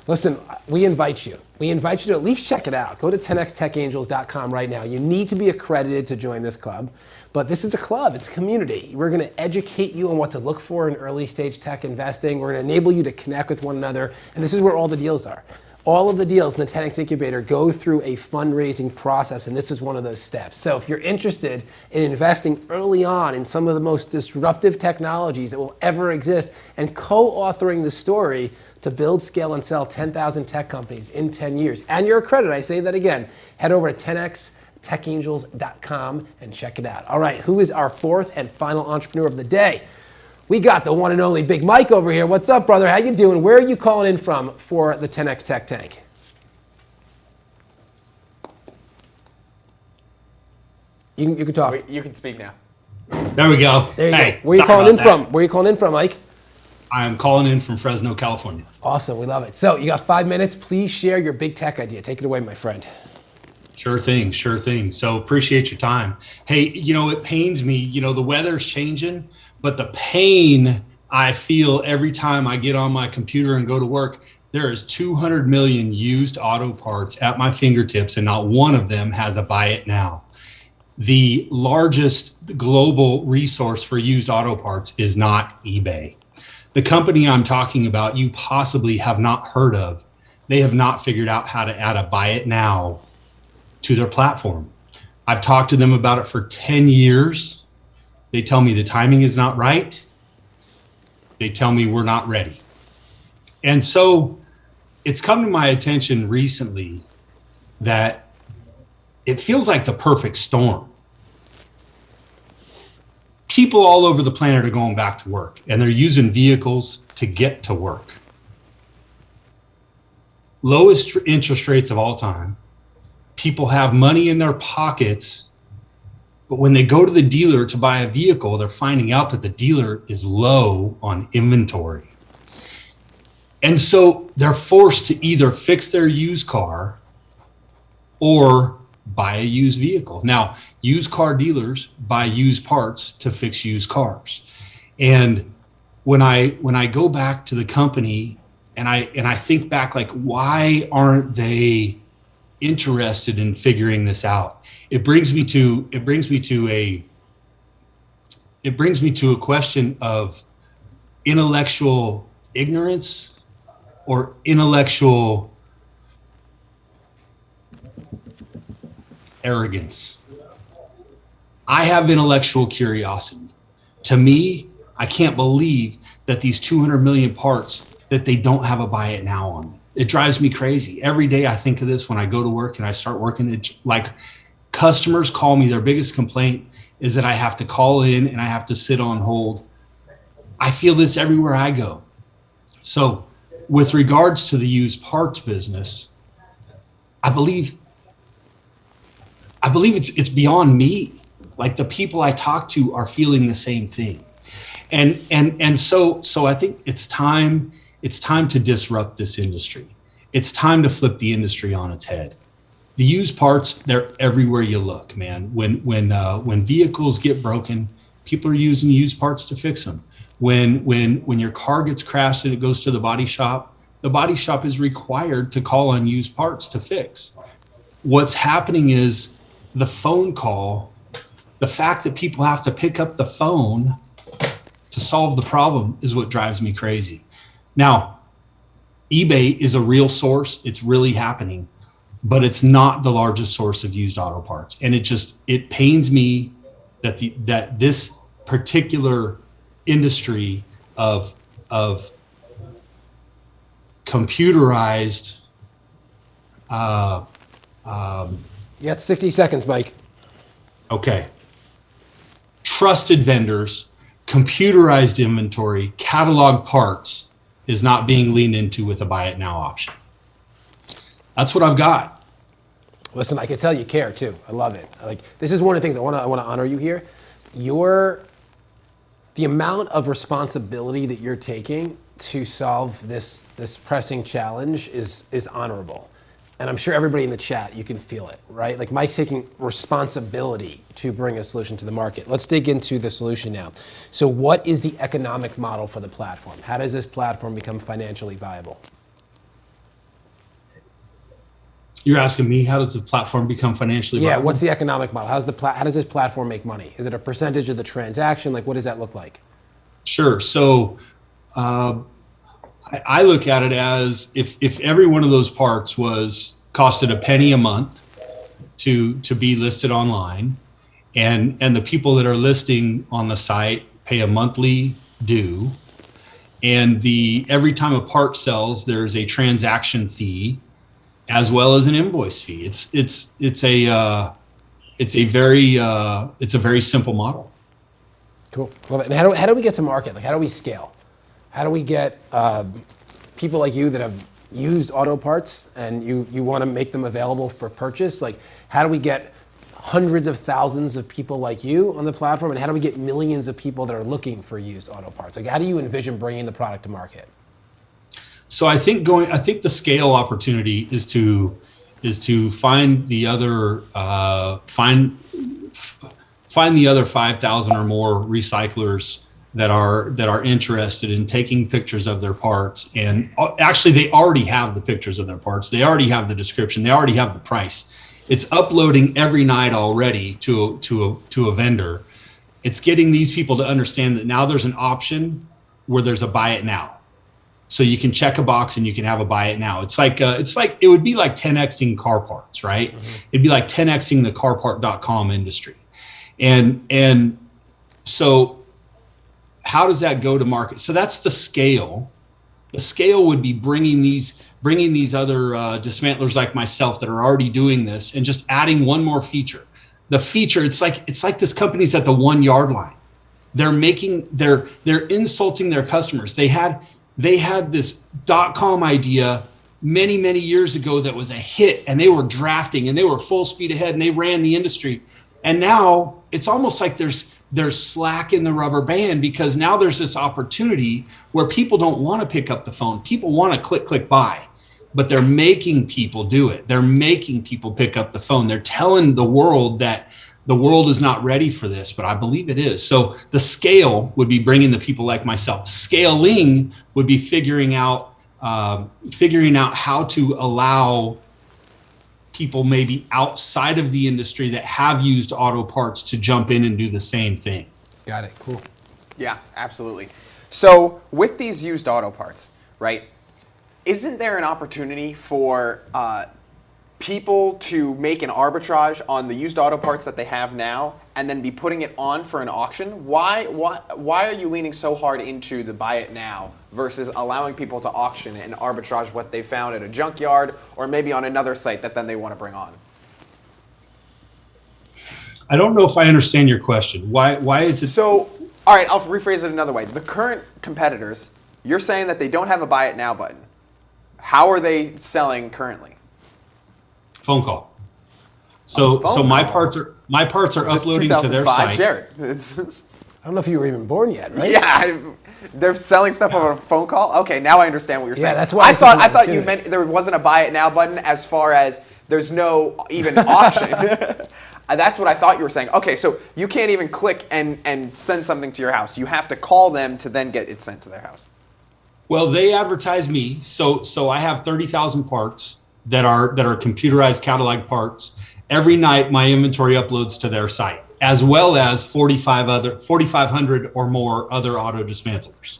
Listen, we invite you. We invite you to at least check it out. Go to 10xtechangels.com right now. You need to be accredited to join this club, but this is a club, it's a community. We're gonna educate you on what to look for in early stage tech investing. We're gonna enable you to connect with one another, and this is where all the deals are. All of the deals in the 10x Incubator go through a fundraising process, and this is one of those steps. So if you're interested in investing early on in some of the most disruptive technologies that will ever exist and co-authoring the story to build, scale, and sell 10,000 tech companies in 10 years, and you're accredited, I say that again, head over to 10xtechangels.com and check it out. All right, who is our fourth and final entrepreneur of the day? We got the one and only Big Mike over here. What's up, brother? How you doing? Where are you calling in from for the 10x Tech Tank? You can talk. You can speak now. There we go. There you Hey, go. Where are you sorry calling in about that. from? Where are you calling in from, Mike? I'm calling in from Fresno, California. Awesome, we love it. So you got 5 minutes. Please share your big tech idea. Take it away, my friend. Sure thing, sure thing. So appreciate your time. Hey, it pains me, the weather's changing, but the pain I feel every time I get on my computer and go to work, there is 200 million used auto parts at my fingertips, and not one of them has a buy it now. The largest global resource for used auto parts is not eBay. The company I'm talking about, you possibly have not heard of. They have not figured out how to add a buy it now to their platform. I've talked to them about it for 10 years. They tell me the timing is not right. They tell me we're not ready. And so it's come to my attention recently that it feels like the perfect storm. People all over the planet are going back to work, and they're using vehicles to get to work. Lowest interest rates of all time. People have money in their pockets, but when they go to the dealer to buy a vehicle, they're finding out that the dealer is low on inventory. And so they're forced to either fix their used car or buy a used vehicle. Now, used car dealers buy used parts to fix used cars. And when I go back to the company and I think back, like, why aren't they interested in figuring this out? It brings me to a question of intellectual ignorance or intellectual arrogance. I have intellectual curiosity. To me, I can't believe that these 200 million parts, that they don't have a buy it now on them. It drives me crazy. Every day I think of this when I go to work and I start working. It's like customers call me, their biggest complaint is that I have to call in and I have to sit on hold. I feel this everywhere I go. So with regards to the used parts business, I believe it's beyond me. Like, the people I talk to are feeling the same thing. And so I think it's time to disrupt this industry. It's time to flip the industry on its head. The used parts, they're everywhere you look, man. When vehicles get broken, people are using used parts to fix them. When your car gets crashed and it goes to the body shop is required to call on used parts to fix. What's happening is the phone call, the fact that people have to pick up the phone to solve the problem is what drives me crazy. Now, eBay is a real source. It's really happening, but it's not the largest source of used auto parts. And it pains me that this particular industry of computerized. You got 60 seconds, Mike. Okay. Trusted vendors, computerized inventory, catalog parts is not being leaned into with a buy it now option. That's what I've got. Listen, I can tell you care too. I love it. Like, this is one of the things I want to honor you here. The amount of responsibility that you're taking to solve this pressing challenge is honorable. And I'm sure everybody in the chat, you can feel it, right? Like, Mike's taking responsibility to bring a solution to the market. Let's dig into the solution now. So what is the economic model for the platform? How does this platform become financially viable? You're asking me, how does the platform become financially Yeah, viable? what's the economic model? How does this platform make money? Is it a percentage of the transaction? Like, what does that look like? Sure. So I look at it as if every one of those parts costed a penny a month to be listed online, and the people that are listing on the site pay a monthly due, and every time a part sells, there's a transaction fee as well as an invoice fee. It's a very simple model. Cool. Love it. And how do we get to market? Like, how do we scale? How do we get people like you that have used auto parts and you want to make them available for purchase? Like, how do we get hundreds of thousands of people like you on the platform? And how do we get millions of people that are looking for used auto parts? Like, how do you envision bringing the product to market? So I think the scale opportunity is to find the other find the other 5,000 or more recyclers that are interested in taking pictures of their parts. And actually, they already have the pictures of their parts. They already have the description. They already have the price. It's uploading every night already to a vendor. It's getting these people to understand that now there's an option where there's a buy it now. So you can check a box and you can have a buy it now. It's like it would be like 10xing car parts, right? Mm-hmm. It'd be like 10xing the carpart.com industry. And so how does that go to market? So that's the scale. The scale would be bringing these other dismantlers like myself that are already doing this and just adding one more feature. The feature, it's like this company's at the 1 yard line. They're insulting their customers. They had this .com idea many years ago that was a hit, and they were drafting and they were full speed ahead and they ran the industry. And now it's almost like there's slack in the rubber band, because now there's this opportunity where people don't want to pick up the phone. People want to click buy, but they're making people do it. They're making people pick up the phone. They're telling the world that the world is not ready for this, but I believe it is. So the scale would be bringing the people like myself. Scaling would be figuring out how to allow people maybe outside of the industry that have used auto parts to jump in and do the same thing. Got it. Cool. Yeah, absolutely. So with these used auto parts, right, isn't there an opportunity for people to make an arbitrage on the used auto parts that they have now and then be putting it on for an auction? Why are you leaning so hard into the buy it now versus allowing people to auction and arbitrage what they found at a junkyard or maybe on another site that then they want to bring on? I don't know if I understand your question. Why is it? So, all right, I'll rephrase it another way. The current competitors, you're saying that they don't have a buy it now button. How are they selling currently? Phone call. So my parts are uploading to their site. Jared, I don't know if you were even born yet, right? Yeah, they're selling stuff over a phone call. Okay, now I understand what you're saying. Yeah, that's why I thought you meant there wasn't a buy it now button, as far as there's no even auction. That's what I thought you were saying. Okay, so you can't even click and send something to your house. You have to call them to then get it sent to their house. Well, they advertise me. So I have 30,000 parts that are computerized catalog parts. Every night my inventory uploads to their site, as well as 4,500 or more other auto dismantlers.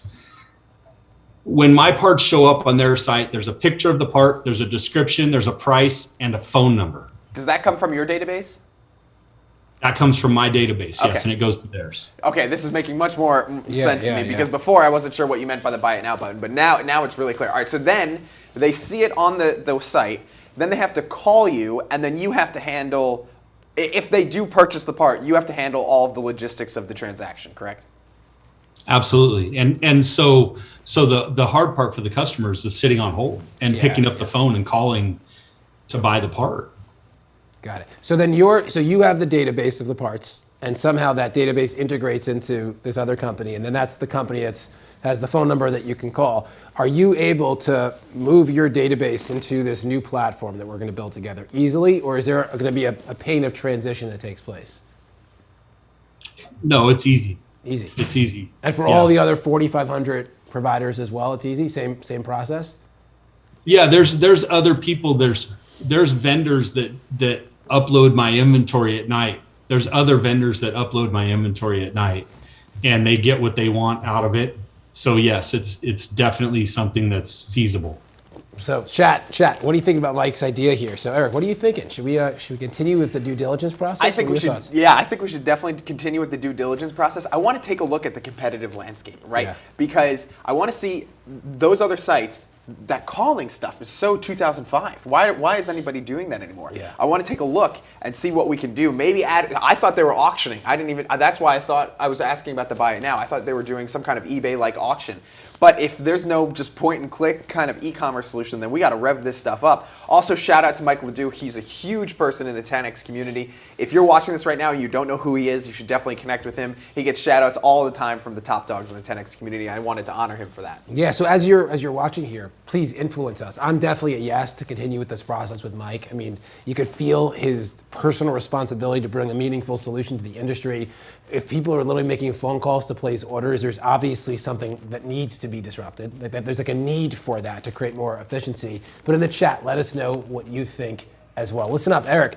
When my parts show up on their site, there's a picture of the part, there's a description, there's a price, and a phone number. Does that come from your database? That comes from my database, Okay. yes, and it goes to theirs. Okay, this is making much more sense to me, because before I wasn't sure what you meant by the buy it now button, but now it's really clear. All right, so then they see it on the site, then they have to call you, and then you have to handle, if they do purchase the part, you have to handle all of the logistics of the transaction, correct? Absolutely, and so the hard part for the customers is sitting on hold and picking up the phone and calling to buy the part. Got it. So then you have the database of the parts, and somehow that database integrates into this other company, and then that's the company has the phone number that you can call. Are you able to move your database into this new platform that we're going to build together easily, or is there going to be a pain of transition that takes place? No, it's easy. Easy. It's easy. And for all the other 4,500 providers as well, it's easy. Same process. Yeah, there's other people. There's there's vendors that upload my inventory at night. There's other vendors that upload my inventory at night, and they get what they want out of it. So yes, it's definitely something that's feasible. So chat, what do you think about Mike's idea here? So Eric, what are you thinking? Should we continue with the due diligence process? I think What we are your should. thoughts? Yeah, I think we should definitely continue with the due diligence process. I want to take a look at the competitive landscape, right? Yeah. Because I want to see those other sites. That calling stuff is so 2005. Why is anybody doing that anymore? Yeah. I want to take a look and see what we can do. Maybe add. I thought they were auctioning. I didn't even. That's why I thought I was asking about the buy it now. I thought they were doing some kind of eBay-like auction. But if there's no just point and click kind of e-commerce solution, then we got to rev this stuff up. Also, shout out to Mike Ledoux. He's a huge person in the 10X community. If you're watching this right now and you don't know who he is, you should definitely connect with him. He gets shout outs all the time from the top dogs in the 10X community. I wanted to honor him for that. Yeah, so as you're watching here, please influence us. I'm definitely a yes to continue with this process with Mike. I mean, you could feel his personal responsibility to bring a meaningful solution to the industry. If people are literally making phone calls to place orders, there's obviously something that needs to be disrupted. There's like a need for that to create more efficiency. But in the chat, let us know what you think as well. Listen up, Eric.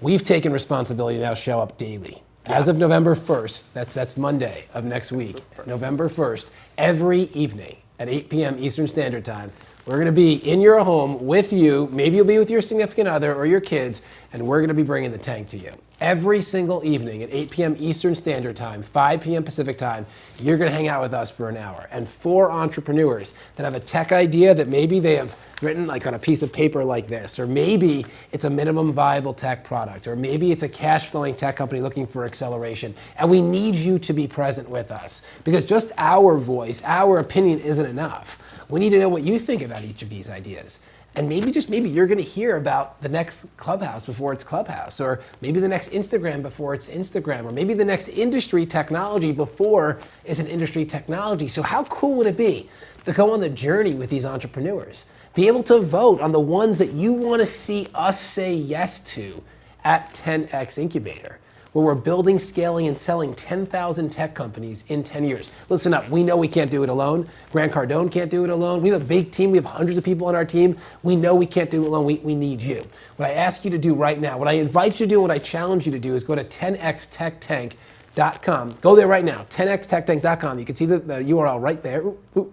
We've taken responsibility to now show up daily. As of November 1st, that's Monday of next week, November 1st, every evening at 8 p.m. Eastern Standard Time, we're going to be in your home with you. Maybe you'll be with your significant other or your kids, and we're going to be bringing the tank to you. Every single evening at 8 p.m. Eastern Standard Time, 5 p.m. Pacific Time, you're going to hang out with us for an hour. And 4 entrepreneurs that have a tech idea that maybe they have written like on a piece of paper like this, or maybe it's a minimum viable tech product, or maybe it's a cash flowing tech company looking for acceleration. And we need you to be present with us because just our voice, our opinion isn't enough. We need to know what you think about each of these ideas. And maybe, just maybe, you're going to hear about the next Clubhouse before it's Clubhouse, or maybe the next Instagram before it's Instagram, or maybe the next industry technology before it's an industry technology. So how cool would it be to go on the journey with these entrepreneurs? Be able to vote on the ones that you want to see us say yes to at 10X Incubator, where we're building, scaling, and selling 10,000 tech companies in 10 years. Listen up, we know we can't do it alone. Grant Cardone can't do it alone. We have a big team, we have hundreds of people on our team. We know we can't do it alone, we need you. What I ask you to do right now, what I invite you to do, what I challenge you to do is go to 10xtechtank.com. Go there right now, 10xtechtank.com. You can see the URL right there.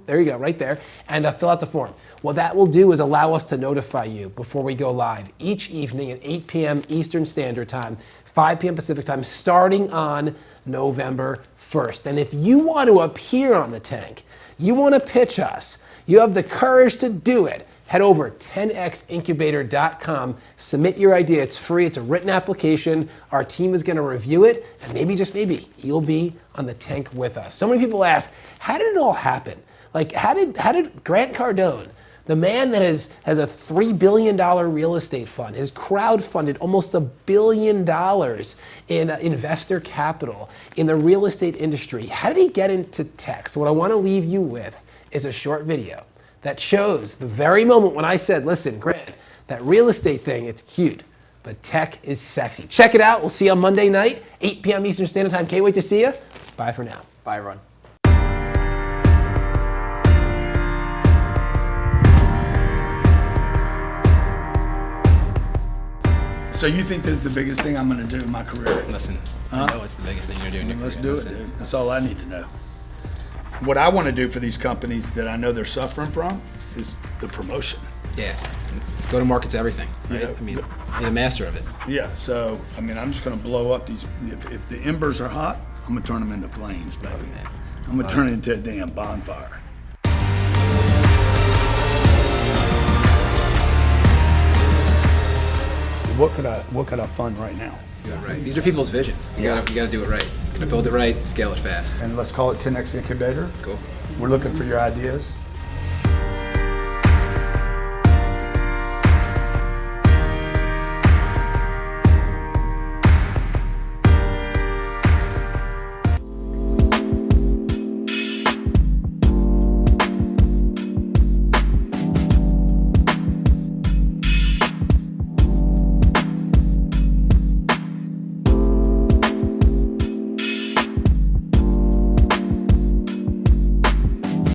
There you go, right there. And fill out the form. What that will do is allow us to notify you before we go live each evening at 8 p.m. Eastern Standard Time, 5 p.m. Pacific Time, starting on November 1st. And if you want to appear on the tank, you want to pitch us, you have the courage to do it, head over 10xincubator.com, submit your idea. It's free. It's a written application. Our team is going to review it, and maybe, just maybe, you'll be on the tank with us. So many people ask, how did it all happen? Like, how did Grant Cardone, the man that has a $3 billion real estate fund, has crowdfunded almost $1 billion in investor capital in the real estate industry, how did he get into tech? So what I want to leave you with is a short video that shows the very moment when I said, listen, Grant, that real estate thing, it's cute, but tech is sexy. Check it out. We'll see you on Monday night, 8 p.m. Eastern Standard Time. Can't wait to see you. Bye for now. Bye, everyone. So you think this is the biggest thing I'm going to do in my career? Listen, I know it's the biggest thing you're doing. in your Let's career. do it, dude. That's all I need to know. What I want to do for these companies that I know they're suffering from is the promotion. Yeah. Go to market's everything, right? You know, I mean, you're the master of it. Yeah, so, I mean, I'm just going to blow up these. If the embers are hot, I'm going to turn them into flames, baby. I'm going to turn it into a damn bonfire. What could I fund right now? Do it right. These are people's visions. You gotta do it right. You gotta build it right, scale it fast. And let's call it 10X Incubator. Cool. We're looking for your ideas.